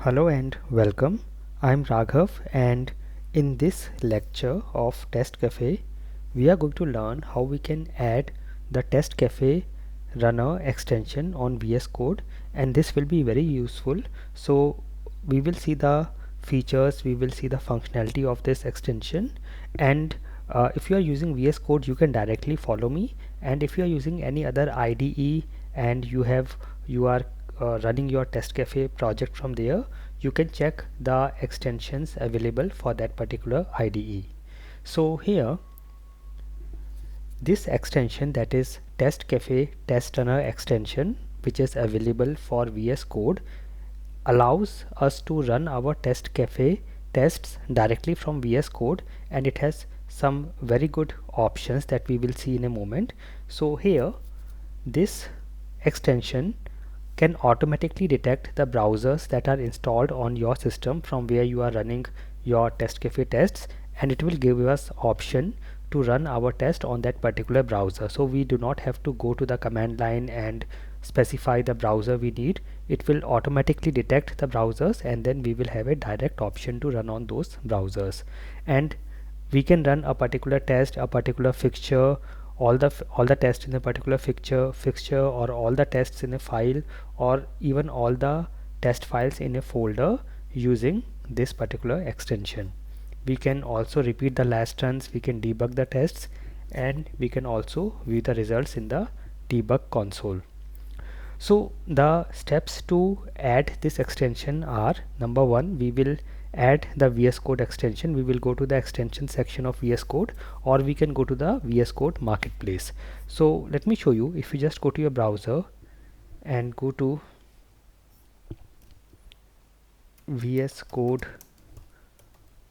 Hello and welcome. I'm Raghav, and in this lecture of Test Cafe, we are going to learn how we can add the Test Cafe runner extension on VS Code, and this will be very useful. So we will see the features, we will see the functionality of this extension, and if you are using VS Code, you can directly follow me, and if you are using any other IDE and you are running your Test Cafe project from there, you can check the extensions available for that particular IDE. So here, this extension, that is Test Cafe Test Runner extension, which is available for VS Code, allows us to run our Test Cafe tests directly from VS Code, and it has some very good options that we will see in a moment. So here, this extension can automatically detect the browsers that are installed on your system from where you are running your TestCafe tests, and it will give us option to run our test on that particular browser. So we do not have to go to the command line and specify the browser we need. It will automatically detect the browsers, and then we will have a direct option to run on those browsers. And we can run a particular test, a particular fixture, all the tests in a particular fixture, or all the tests in a file, or even all the test files in a folder using this particular extension. We can also repeat the last runs, we can debug the tests, and we can also view the results in the debug console. So the steps to add this extension are: number one, we will add the VS Code extension. We will go to the extension section of VS Code, or we can go to the VS Code marketplace. So let me show you. If you just go to your browser and go to VS Code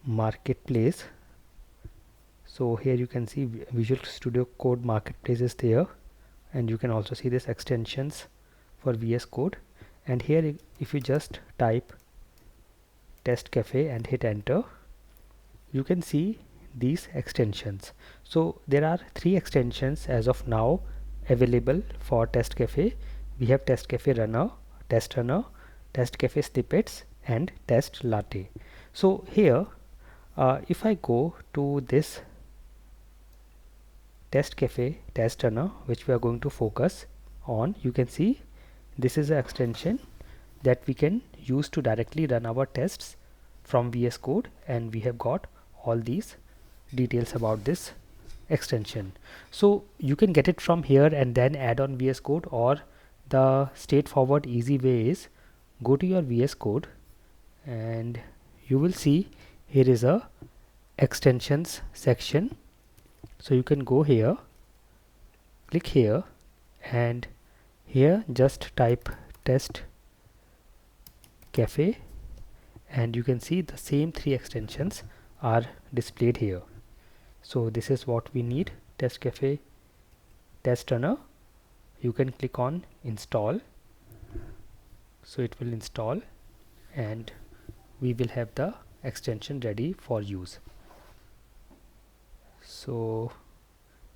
marketplace, so here you can see Visual Studio Code marketplace is there, and you can also see this extensions for VS Code. And here if you just type Test Cafe and hit enter, you can see these extensions. So there are three extensions as of now available for Test Cafe. We have Test Cafe Runner, Test Runner, Test Cafe Snippets, and Test Latte. So here, if I go to this Test Cafe Test Runner, which we are going to focus on, you can see this is an extension that we can use to directly run our tests from VS Code, and we have got all these details about this extension. So you can get it from here and then add on VS Code, or the straightforward easy way is go to your VS Code and you will see here is a extensions section. So you can go here, click here, and here just type Test Cafe, and you can see the same three extensions are displayed here. So this is what we need: Test Cafe Test Runner. You can click on install, so it will install, and we will have the extension ready for use. So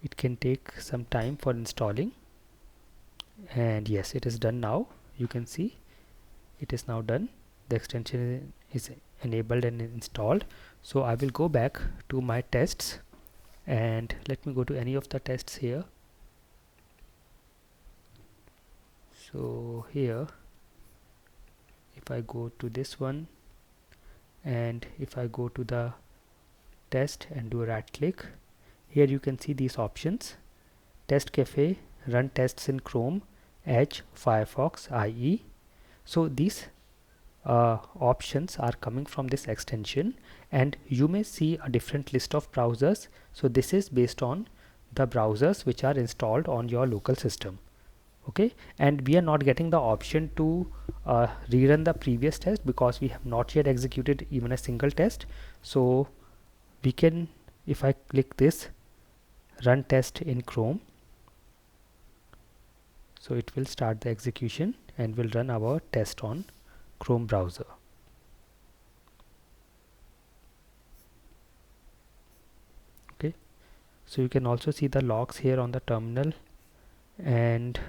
it can take some time for installing, and yes, it is done now. You can see it is now done. The extension is enabled and installed. So I will go back to my tests, and let me go to any of the tests here. So here, if I go to this one, and if I go to the test and do a right click, here you can see these options: Test Cafe, run tests in Chrome, Edge, Firefox, IE. So these options are coming from this extension, and you may see a different list of browsers. So this is based on the browsers which are installed on your local system. Okay, and we are not getting the option to rerun the previous test because we have not yet executed even a single test. So we can, if I click this run test in Chrome, so it will start the execution and will run our test on Chrome browser. Okay, so you can also see the logs here on the terminal, and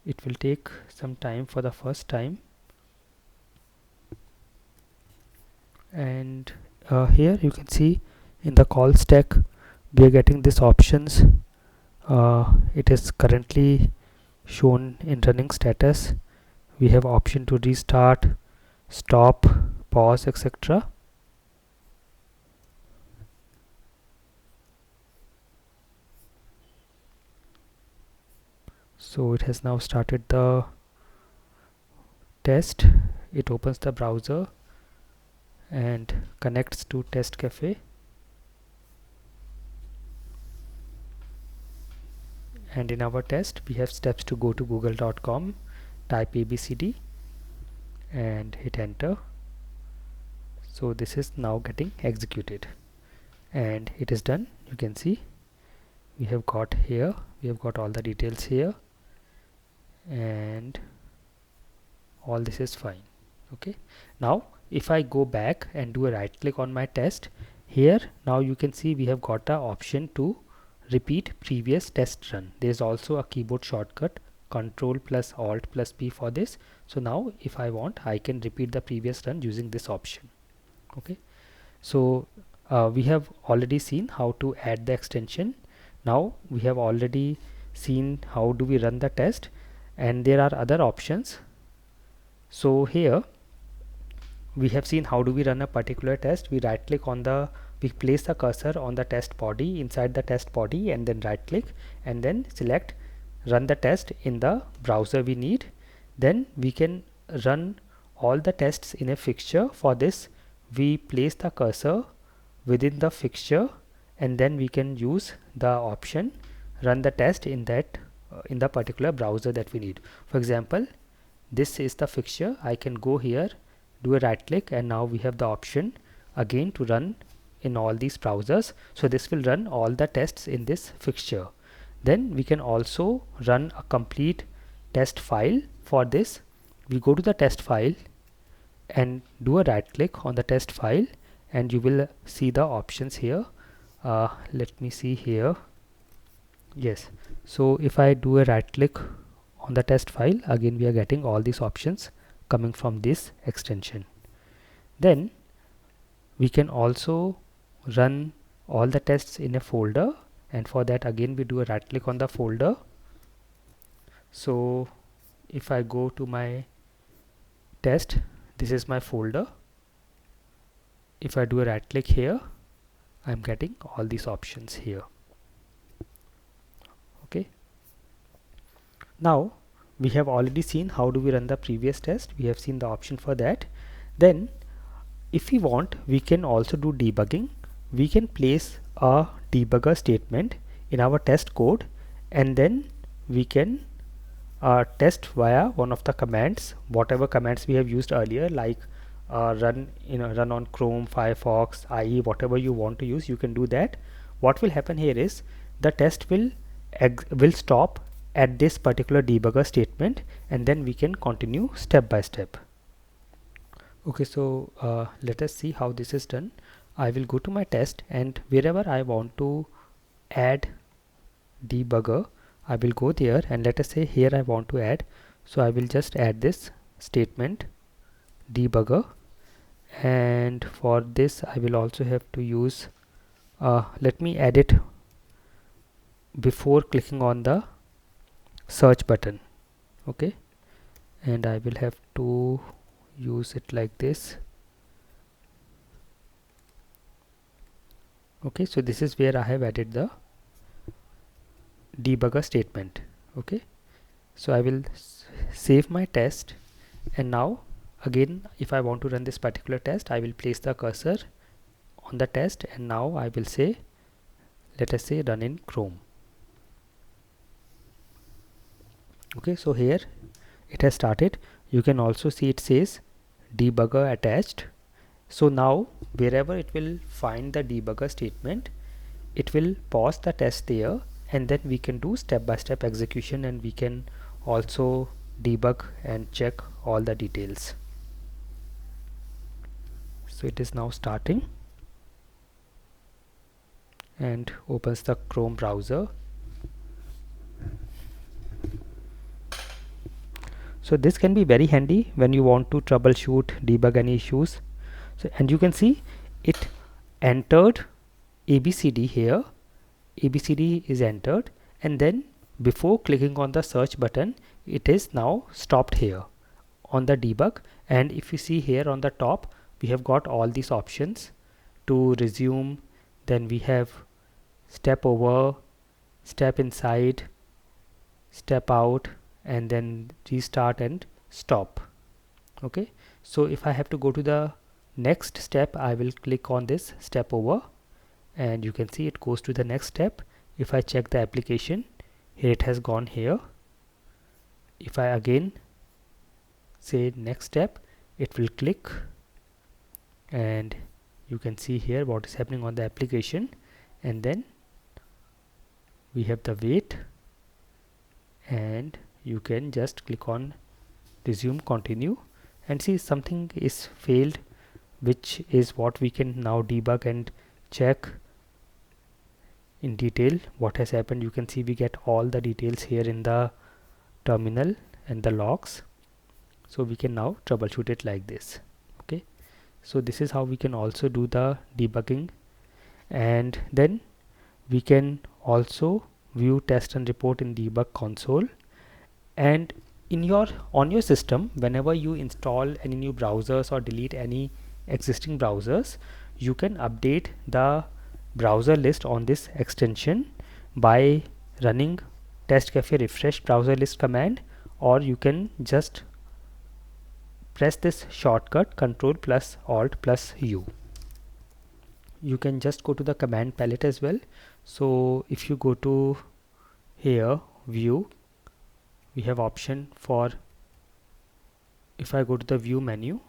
it will take some time for the first time. And here you can see in the call stack we are getting these options. It is currently shown in running status. We have option to restart, stop, pause, etc. So it has now started the test. It opens the browser and connects to TestCafe, and in our test we have steps to go to google.com, type abcd and hit enter. So this is now getting executed and it is done. You can see we have got here, we have got all the details here, and all this is fine. Okay, now if I go back and do a right click on my test, here now you can see we have got the option to repeat previous test run. There is also a keyboard shortcut Control plus Alt plus P for this. So now if I want, I can repeat the previous run using this option. Okay, so we have already seen how to add the extension. Now we have already seen how do we run the test, and there are other options. So here we have seen how do we run a particular test. We right click on the, we place the cursor on the test body, inside the test body, and then right click and then select run the test in the browser we need. Then we can run all the tests in a fixture. For this we place the cursor within the fixture and then we can use the option run the test in that in the particular browser that we need. For example, this is the fixture. I can go here, do a right click, and now we have the option again to run in all these browsers. So this will run all the tests in this fixture. Then we can also run a complete test file. For this we go to the test file and do a right click on the test file and you will see the options here. Let me see here. Yes, so if I do a right click on the test file, again we are getting all these options coming from this extension. Then we can also run all the tests in a folder, and for that again we do a right click on the folder. So if I go to my test, this is my folder. If I do a right click here, I'm getting all these options here. Okay, now we have already seen how do we run the previous test. We have seen the option for that. Then if we want, we can also do debugging. We can place a debugger statement in our test code and then we can test via one of the commands, whatever commands we have used earlier, like run run on Chrome, Firefox, IE, whatever you want to use, you can do that. What will happen here is the test will stop at this particular debugger statement and then we can continue step by step. Okay, so let us see how this is done. I will go to my test and wherever I want to add debugger, I will go there, and let us say here I want to add, so I will just add this statement debugger, and for this I will also have to use let me add it before clicking on the search button. Okay, and I will have to use it like this. Okay, so this is where I have added the debugger statement. Okay, so I will save my test, and now again if I want to run this particular test, I will place the cursor on the test and now I will say, let us say run in Chrome. Okay, so here it has started. You can also see it says debugger attached. So now wherever it will find the debugger statement, it will pause the test there and then we can do step-by-step execution and we can also debug and check all the details. So it is now starting and opens the Chrome browser. So this can be very handy when you want to troubleshoot, debug any issues. So, and you can see it entered ABCD here. ABCD is entered, and then before clicking on the search button, it is now stopped here on the debug. And if you see here on the top, we have got all these options to resume. Then we have step over, step inside, step out, and then restart and stop. Okay, so if I have to go to the next step, I will click on this step over, and you can see it goes to the next step. If I check the application, here it has gone here. If I again say next step, it will click, and you can see here what is happening on the application. And then we have the wait, and you can just click on resume, continue, and see something is failed, which is what we can now debug and check in detail what has happened. You can see we get all the details here in the terminal and the logs, so we can now troubleshoot it like this. Okay, so this is how we can also do the debugging. And then we can also view test and report in Debug Console. And in your on your system, whenever you install any new browsers or delete any existing browsers, you can update the browser list on this extension by running TestCafe refresh browser list command, or you can just press this shortcut Ctrl plus Alt plus U. You can just go to the command palette as well. So if you go to here view, we have option for, if I go to the view menu,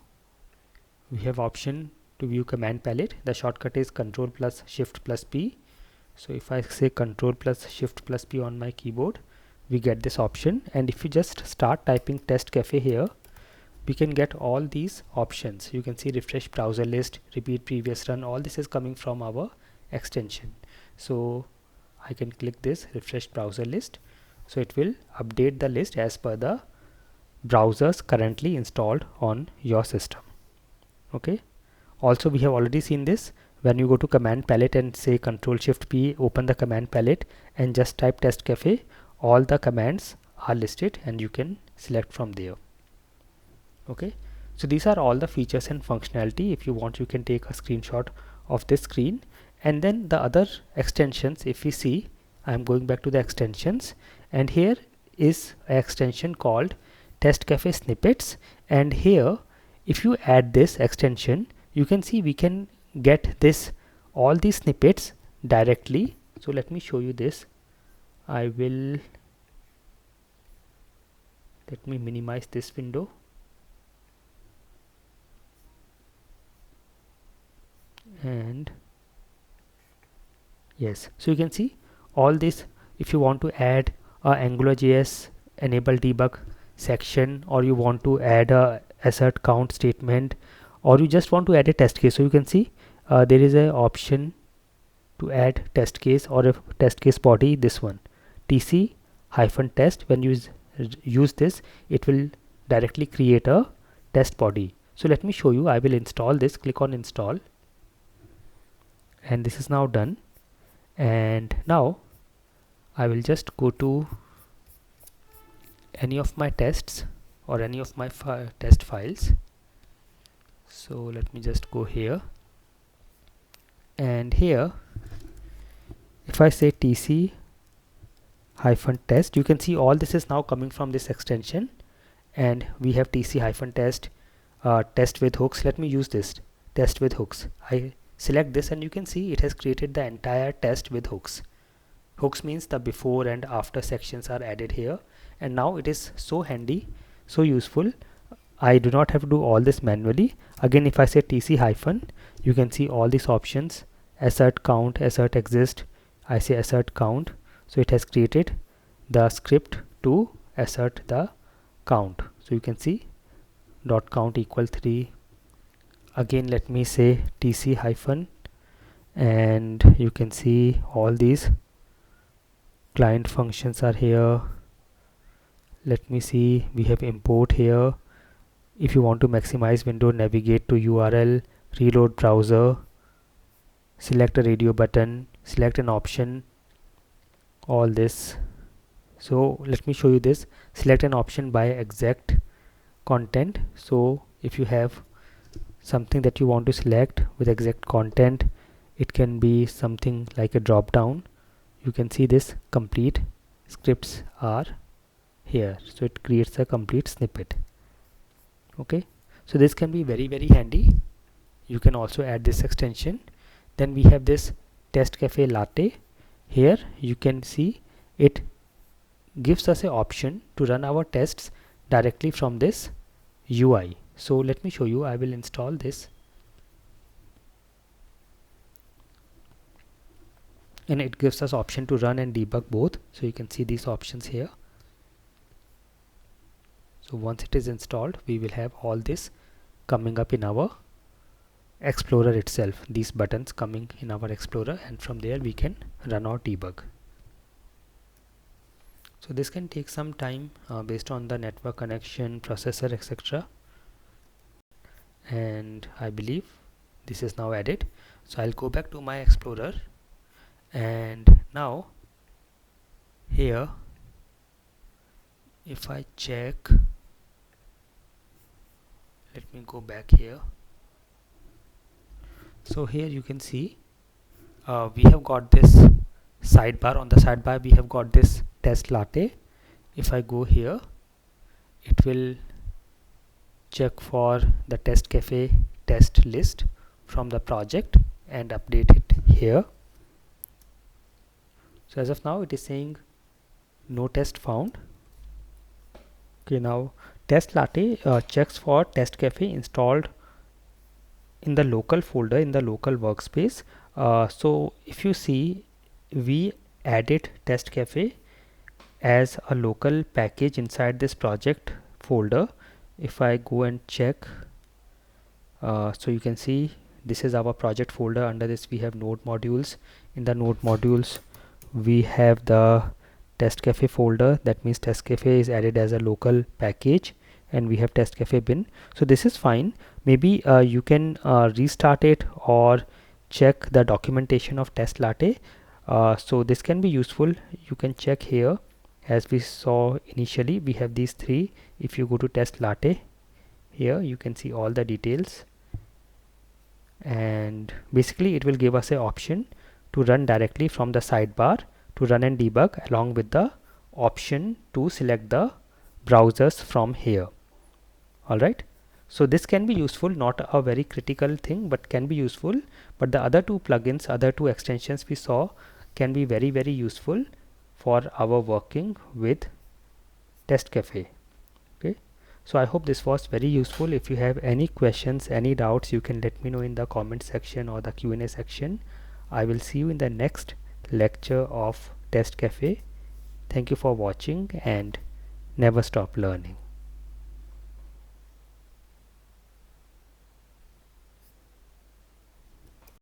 we have option to view command palette. The shortcut is Ctrl plus Shift plus P. So if I say Ctrl plus Shift plus P on my keyboard, we get this option. And if you just start typing TestCafe here, we can get all these options. You can see refresh browser list, repeat previous run, all this is coming from our extension. So I can click this refresh browser list, so it will update the list as per the browsers currently installed on your system. Okay, also we have already seen this. When you go to command palette and say Ctrl Shift P, open the command palette and just type TestCafe, all the commands are listed and you can select from there. Okay, so these are all the features and functionality. If you want, you can take a screenshot of this screen. And then the other extensions, if we see, I am going back to the extensions, and here is an extension called TestCafe snippets. And here if you add this extension, you can see we can get this all these snippets directly. So let me show you this. Let me minimize this window. And yes, so you can see all this. If you want to add a AngularJS enable debug section, or you want to add a assert count statement, or you just want to add a test case, so you can see there is a option to add test case or a test case body, this one tc -test. When you use this, it will directly create a test body. So let me show you. I will install this, click on install, and this is now done. And now I will just go to any of my tests or any of my test files. So let me just go here, and here if I say tc -test, you can see all this is now coming from this extension, and we have tc -test test with hooks. Let me use this test with hooks. I select this and you can see it has created the entire test with hooks. Hooks means the before and after sections are added here, and now it is so handy, so useful. I do not have to do all this manually. Again, if I say tc hyphen, you can see all these options: assert count, assert exist. I say assert count, so it has created the script to assert the count. So you can see dot count equal 3. Again, let me say tc hyphen, and you can see all these client functions are here. Let me see, we have import here. If you want to maximize window, navigate to URL, reload browser, select a radio button, select an option, all this. So let me show you this. Select an option by exact content. So if you have something that you want to select with exact content, it can be something like a drop down. You can see this complete scripts are here, so it creates a complete snippet. Okay, so this can be very handy. You can also add this extension. Then we have this TestCafe Latte. Here you can see it gives us an option to run our tests directly from this UI. So let me show you. I will install this, and it gives us option to run and debug both. So you can see these options here. So once it is installed, we will have all this coming up in our Explorer itself, these buttons coming in our Explorer, and from there we can run our debug. So this can take some time based on the network connection, processor, etc. And I believe this is now added. So I'll go back to my Explorer, and now here if I check, let me go back here. So here you can see we have got this sidebar. On the sidebar we have got this test latte. If I go here, it will check for the TestCafe test list from the project and update it here. So as of now it is saying no test found. Okay, now test latte checks for TestCafe installed in the local folder in the local workspace. So if you see, we added TestCafe as a local package inside this project folder. If I go and check, so you can see this is our project folder. Under this we have node modules. In the node modules we have the TestCafe folder. That means TestCafe is added as a local package, and we have TestCafe bin. So this is fine. Maybe you can restart it or check the documentation of test latte. So this can be useful. You can check here. As we saw initially, we have these three. If you go to test latte, here you can see all the details, and basically it will give us an option to run directly from the sidebar to run and debug, along with the option to select the browsers from here. Alright, so this can be useful, not a very critical thing, but can be useful. But the other two plugins, other two extensions we saw can be very useful for our working with TestCafe. Okay, so I hope this was very useful. If you have any questions, any doubts, you can let me know in the comment section or the Q&A section. I will see you in the next lecture of TestCafe. Thank you for watching, and never stop learning.